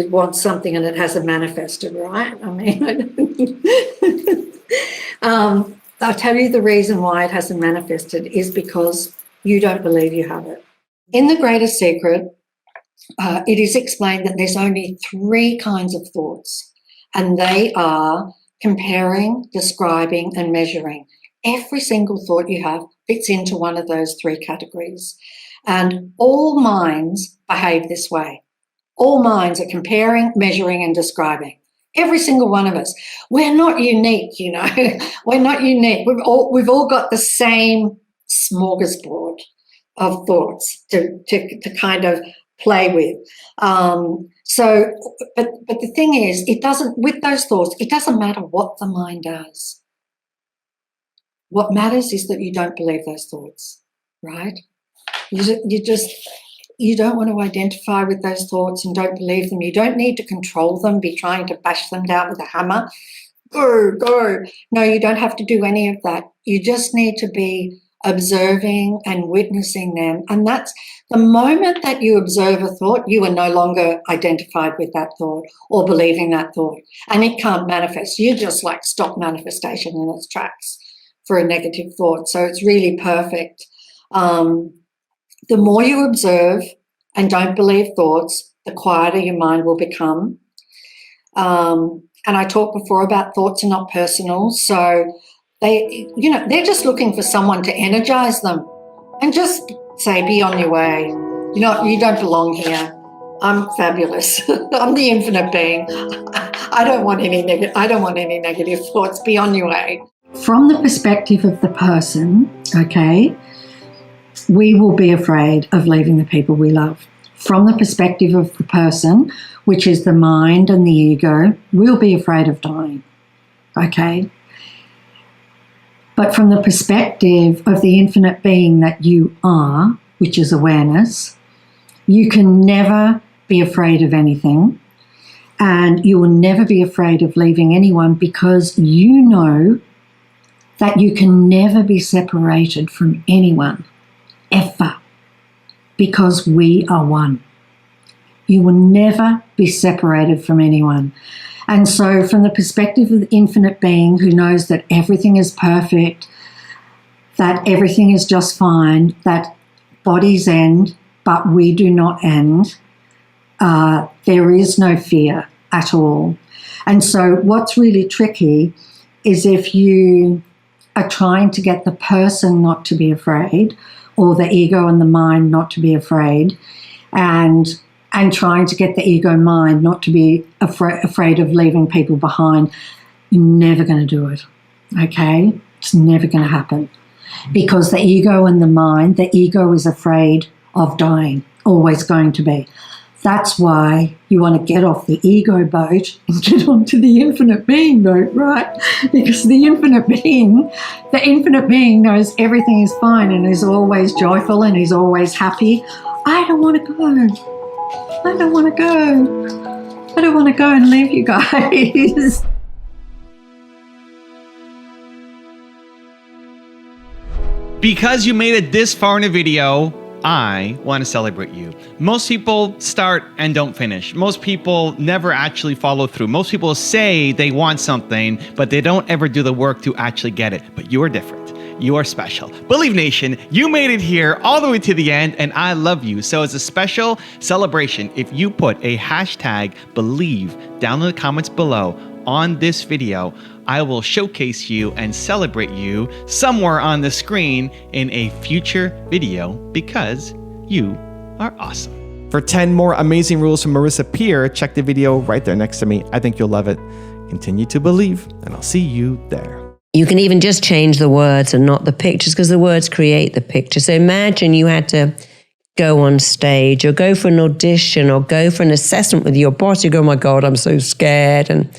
wants something and it hasn't manifested, right? I mean, I'll tell you the reason why it hasn't manifested is because you don't believe you have it. In The Greatest Secret, it is explained that there's only 3 kinds of thoughts, and they are comparing, describing, and measuring. Every single thought you have fits into one of those 3 categories. And all minds behave this way. All minds are comparing, measuring, and describing. Every single one of us. We're not unique, you know. We're not unique. We've all got the same smorgasbord of thoughts to kind of play with. But the thing is, with those thoughts, it doesn't matter what the mind does. What matters is that you don't believe those thoughts, right? You don't want to identify with those thoughts and don't believe them. You don't need to control them, be trying to bash them down with a hammer. Go. No, you don't have to do any of that. You just need to be observing and witnessing them. And that's the moment that you observe a thought, you are no longer identified with that thought or believing that thought. And it can't manifest. You just like stop manifestation in its tracks for a negative thought. So it's really perfect. The more you observe and don't believe thoughts, the quieter your mind will become. And I talked before about thoughts are not personal. So they're just looking for someone to energize them and just say, be on your way. You don't belong here. I'm fabulous. I'm the infinite being. I don't want any negative thoughts. Be on your way. From the perspective of the person, okay, we will be afraid of leaving the people we love. From the perspective of the person, which is the mind and the ego, we'll be afraid of dying, okay? But from the perspective of the infinite being that you are, which is awareness, you can never be afraid of anything, and you will never be afraid of leaving anyone, because you know that you can never be separated from anyone, ever, because we are one. You will never be separated from anyone. And so from the perspective of the infinite being who knows that everything is perfect, that everything is just fine, that bodies end, but we do not end, there is no fear at all. And so what's really tricky is if you are trying to get the person not to be afraid, or the ego and the mind not to be afraid, and trying to get the ego mind not to be afraid of leaving people behind, you're never going to do it, okay? It's never going to happen. Because the ego and the mind, the ego is afraid of dying, always going to be. That's why you want to get off the ego boat and get onto the infinite being boat, right? Because the infinite being knows everything is fine and is always joyful and is always happy. I don't want to go. I don't want to go. I don't want to go and leave you guys. Because you made it this far in a video, I want to celebrate you. Most people start and don't finish. Most people never actually follow through. Most people say they want something, but they don't ever do the work to actually get it. But you are different. You are special. Believe Nation, you made it here all the way to the end, and I love you. So as a special celebration, if you put a hashtag believe down in the comments below on this video, I will showcase you and celebrate you somewhere on the screen in a future video because you are awesome. For 10 more amazing rules from Marissa Peer, check the video right there next to me. I think you'll love it. Continue to believe, and I'll see you there. You can even just change the words and not the pictures because the words create the picture. So imagine you had to go on stage or go for an audition or go for an assessment with your boss. You go, oh my God, I'm so scared. And